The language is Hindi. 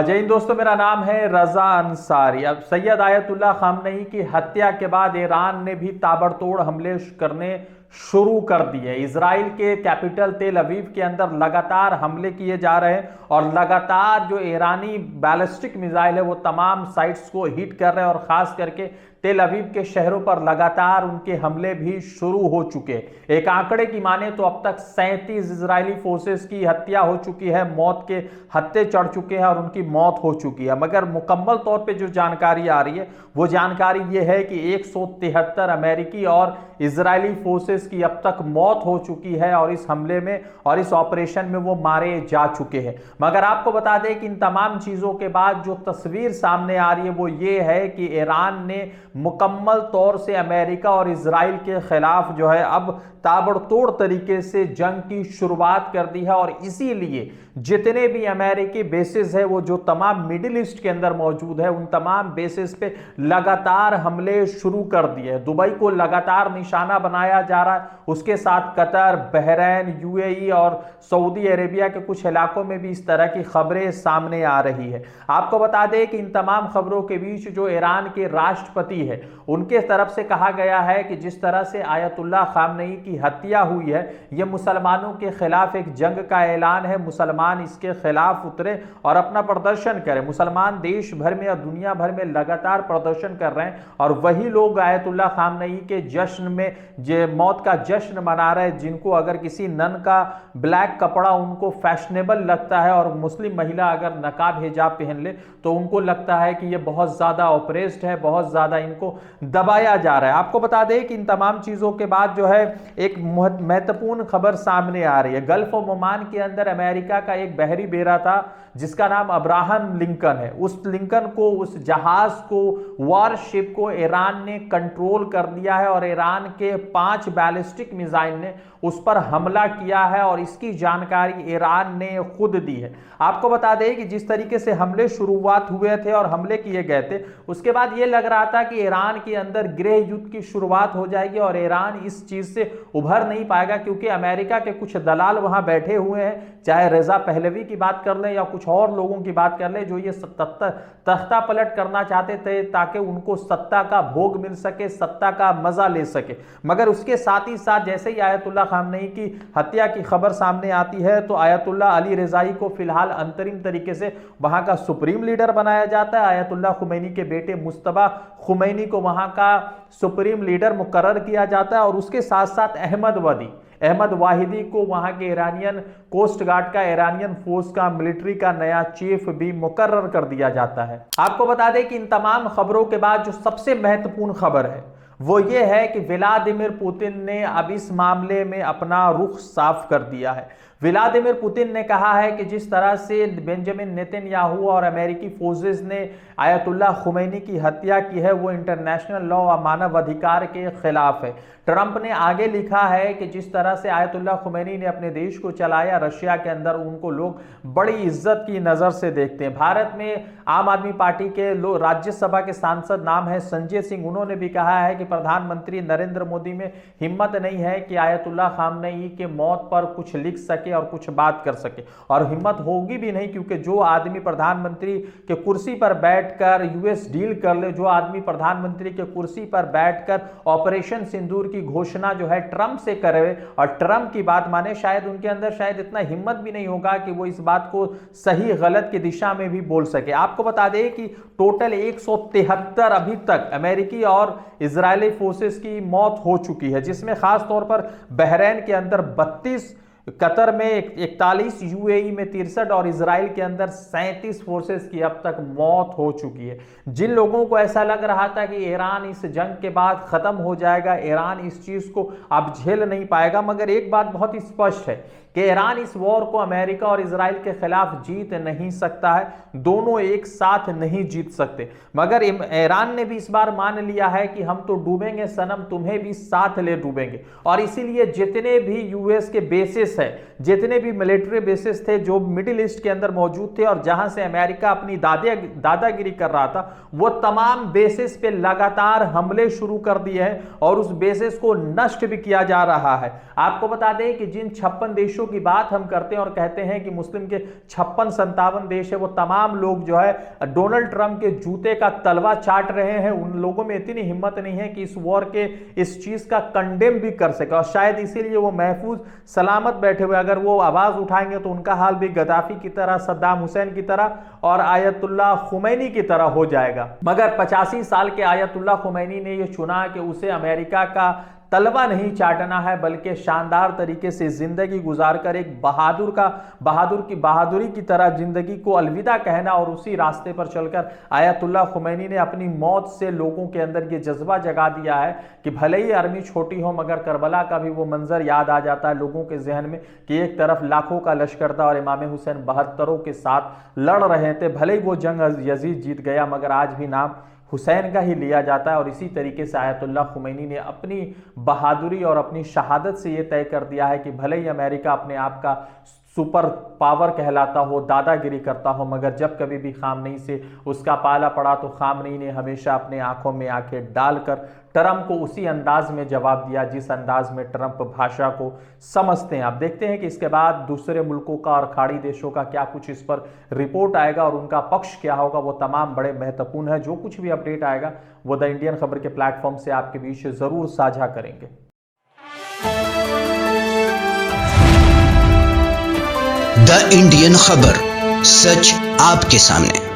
जय हिंद दोस्तों, मेरा नाम है रजा अंसारी। अब सैयद आयतुल्लाह खामनेई की हत्या के बाद ईरान ने भी ताबड़तोड़ हमले करने शुरू कर दिए। इजराइल के कैपिटल तेल अवीव के अंदर लगातार हमले किए जा रहे हैं और लगातार जो ईरानी बैलिस्टिक मिसाइल है वो तमाम साइट्स को हिट कर रहे हैं और खास करके तेल अवीव के शहरों पर लगातार उनके हमले भी शुरू हो चुके हैं। एक आंकड़े की माने तो अब तक 37 इजरायली फोर्सेस की हत्या हो चुकी है, मौत के हत्थे चढ़ चुके हैं और उनकी मौत हो चुकी है। मगर मुकम्मल तौर पे जो जानकारी आ रही है वो जानकारी ये है कि 173 अमेरिकी और इजरायली फोर्सेस की अब तक मौत हो चुकी है और इस हमले में और इस ऑपरेशन में वो मारे जा चुके हैं। मगर आपको बता दें कि इन तमाम चीजों के बाद जो तस्वीर सामने आ रही है वो ये है कि ईरान ने मुकम्मल तौर से अमेरिका और इजराइल के खिलाफ जो है अब ताबड़तोड़ तरीके से जंग की शुरुआत कर दी है और इसीलिए जितने भी अमेरिकी बेसिस है वो जो तमाम मिडिल ईस्ट के अंदर मौजूद है उन तमाम बेसिस पे लगातार हमले शुरू कर दिए। दुबई को लगातार निशाना बनाया जा रहा है, उसके साथ कतर, बहरैन, यूएई और सऊदी अरेबिया के कुछ इलाकों में भी इस तरह की खबरें सामने आ रही है। आपको बता दें कि इन तमाम खबरों के बीच जो ईरान के राष्ट्रपति है उनके तरफ से कहा गया है कि जिस तरह से आयतुल्लाह खामनेई की हत्या हुई है यह मुसलमानों के खिलाफ एक जंग का ऐलान है। मुसलमान इसके खिलाफ उतरे और अपना प्रदर्शन करें। मुसलमान देश भर में और दुनिया भर में लगातार प्रदर्शन कर रहे हैं और वही लोग आयतुल्लाह खामनेई के जश्न में मौत का जश्न मना रहे हैं, जिनको अगर किसी नन का ब्लैक कपड़ा उनको फैशनेबल लगता है और मुस्लिम महिला अगर नकाब हिजाब पहन ले तो उनको लगता है कि ये बहुत ज्यादा ऑप्रेस्ड है, बहुत ज्यादा इनको दबाया जा रहा है। आपको बता दें कि इन तमाम चीजों के बाद जो है एक महत्वपूर्ण खबर सामने आ रही है। गल्फ ऑफ ओमान के अंदर अमेरिका का एक बहरी बेड़ा था जिसका नाम अब्राहम लिंकन है। उस लिंकन को, उस जहाज को, वॉरशिप को ईरान ने कंट्रोल कर दिया है और ईरान के 5 बैलिस्टिक मिसाइल ने उस पर हमला किया है और इसकी जानकारी ईरान ने खुद दी है। आपको बता दें कि जिस तरीके से हमले शुरुआत हुए थे और हमले किए गए थे उसके बाद यह लग रहा था कि ईरान के अंदर गृह युद्ध की शुरुआत हो जाएगी और ईरान इस चीज से उभर नहीं पाएगा, क्योंकि अमेरिका के कुछ दलाल वहां बैठे हुए हैं, चाहे रजा पहलवी की बात कर लें या कुछ और लोगों की बात कर लें, जो ये तख्ता पलट करना चाहते थे ताकि उनको सत्ता का भोग मिल सके, सत्ता का मजा ले सके। मगर उसके साथ ही साथ जैसे ही आयतुल्लाह खामनेई की हत्या की खबर सामने आती है तो आयतुल्लाह अली रिजाई को फिलहाल अंतरिम तरीके से वहां का सुप्रीम लीडर बनाया जाता है। आयतुल्लाह खुमैनी के बेटे मुस्तफा खुमैनी को वहां का सुप्रीम लीडर मुकर्रर किया जाता है और उसके साथ साथ अहमद वाहिदी को वहां के ईरानियन कोस्ट गार्ड का, ईरानियन फोर्स का, मिलिट्री का नया चीफ भी मुकर्रर कर दिया जाता है। आपको बता दें कि इन तमाम खबरों के बाद जो सबसे महत्वपूर्ण खबर है वो ये है कि व्लादिमीर पुतिन ने अब इस मामले में अपना रुख साफ कर दिया है। व्लादिमीर पुतिन ने कहा है कि जिस तरह से बेंजामिन नेतन्याहू और अमेरिकी फोर्सेस ने आयतुल्लाह खुमैनी की हत्या की है वो इंटरनेशनल लॉ और मानव अधिकार के खिलाफ है। ट्रंप ने आगे लिखा है कि जिस तरह से आयतुल्लाह खुमैनी ने अपने देश को चलाया, रशिया के अंदर उनको लोग बड़ी इज्जत की नजर से देखते हैं। भारत में आम आदमी पार्टी के राज्यसभा के सांसद नाम है संजय सिंह, उन्होंने भी कहा है कि प्रधानमंत्री नरेंद्र मोदी में हिम्मत नहीं है कि आयतुल्लाह खामनेई के मौत पर कुछ लिख सके और कुछ बात कर सके, और हिम्मत होगी भी नहीं, क्योंकि जो आदमी प्रधानमंत्री के कुर्सी पर बैठकर यूएस डील कर ले, जो आदमी प्रधानमंत्री के कुर्सी पर बैठकर ऑपरेशन सिंदूर की घोषणा जो है ट्रंप से करे और ट्रंप की बात माने, शायद उनके अंदर शायद इतना हिम्मत भी नहीं होगा कि वो इस बात को सही गलत की दिशा में भी बोल सके। आपको बता दें कि टोटल 173 अभी तक अमेरिकी और इजरायली फोर्सेस की मौत हो चुकी है, जिसमें खास तौर पर बहरैन के अंदर 32, कतर में 41, यूएई में 63 और इजराइल के अंदर 37 फोर्सेस की अब तक मौत हो चुकी है। जिन लोगों को ऐसा लग रहा था कि ईरान इस जंग के बाद खत्म हो जाएगा, ईरान इस चीज को अब झेल नहीं पाएगा, मगर एक बात बहुत ही स्पष्ट है कि ईरान इस वॉर को अमेरिका और इजराइल के खिलाफ जीत नहीं सकता है, दोनों एक साथ नहीं जीत सकते। मगर ईरान ने भी इस बार मान लिया है कि हम तो डूबेंगे सनम, तुम्हें भी साथ ले डूबेंगे, और इसीलिए जितने भी यूएस के बेसिस है, जितने भी मिलिट्री बेसिस थे जो मिडिल ईस्ट के अंदर मौजूद थे और जहां से अमेरिका अपनी दादागिरी कर रहा था, वो तमाम बेसिस पे लगातार हमले शुरू कर दिए हैं और उस बेसिस को नष्ट भी किया जा रहा है। आपको बता दें कि जिन 56 देशों देशों की बात हम करते हैं और कहते हैं कि मुस्लिम के 56-57 देश है, वो तमाम लोग जो है डोनाल्ड ट्रंप के जूते का तलवा चाट रहे हैं। उन लोगों में इतनी हिम्मत नहीं है कि इस वॉर के इस चीज का कंडेम भी कर सके, और शायद इसीलिए वो महफूज सलामत बैठे हुए। अगर वो आवाज उठाएंगे तो उनका हाल भी गद्दाफी की तरह, सद्दाम हुसैन की तरह और आयतुल्लाह खुमैनी की तरह हो जाएगा। मगर 85 साल के आयतुल्लाह खुमैनी ने यह चुना कि उसे अमेरिका का तलवा नहीं चाटना है, बल्कि शानदार तरीके से जिंदगी गुजारकर एक बहादुरी की तरह जिंदगी को अलविदा कहना, और उसी रास्ते पर चलकर आयतुल्लाह खुमैनी ने अपनी मौत से लोगों के अंदर ये जज्बा जगा दिया है कि भले ही आर्मी छोटी हो मगर करबला का भी वो मंजर याद आ जाता है लोगों के जहन में कि एक तरफ लाखों का लश्कर था और इमाम हुसैन 72 के साथ लड़ रहे थे। भले ही वो जंग यजीद जीत गया मगर आज भी नाम हुसैन का ही लिया जाता है। और इसी तरीके से आयतुल्लाह खुमैनी ने अपनी बहादुरी और अपनी शहादत से यह तय कर दिया है कि भले ही अमेरिका अपने आप का सुपर पावर कहलाता हो, दादागिरी करता हो, मगर जब कभी भी खामनेई से उसका पाला पड़ा तो खामनेई ने हमेशा अपने आंखों में आंखें डालकर ट्रंप को उसी अंदाज में जवाब दिया जिस अंदाज में ट्रंप भाषा को समझते हैं। आप देखते हैं कि इसके बाद दूसरे मुल्कों का और खाड़ी देशों का क्या कुछ इस पर रिपोर्ट आएगा और उनका पक्ष क्या होगा, वो तमाम बड़े महत्वपूर्ण है। जो कुछ भी अपडेट आएगा वो द इंडियन खबर के प्लेटफॉर्म से आपके बीच जरूर साझा करेंगे। द इंडियन खबर, सच आपके सामने।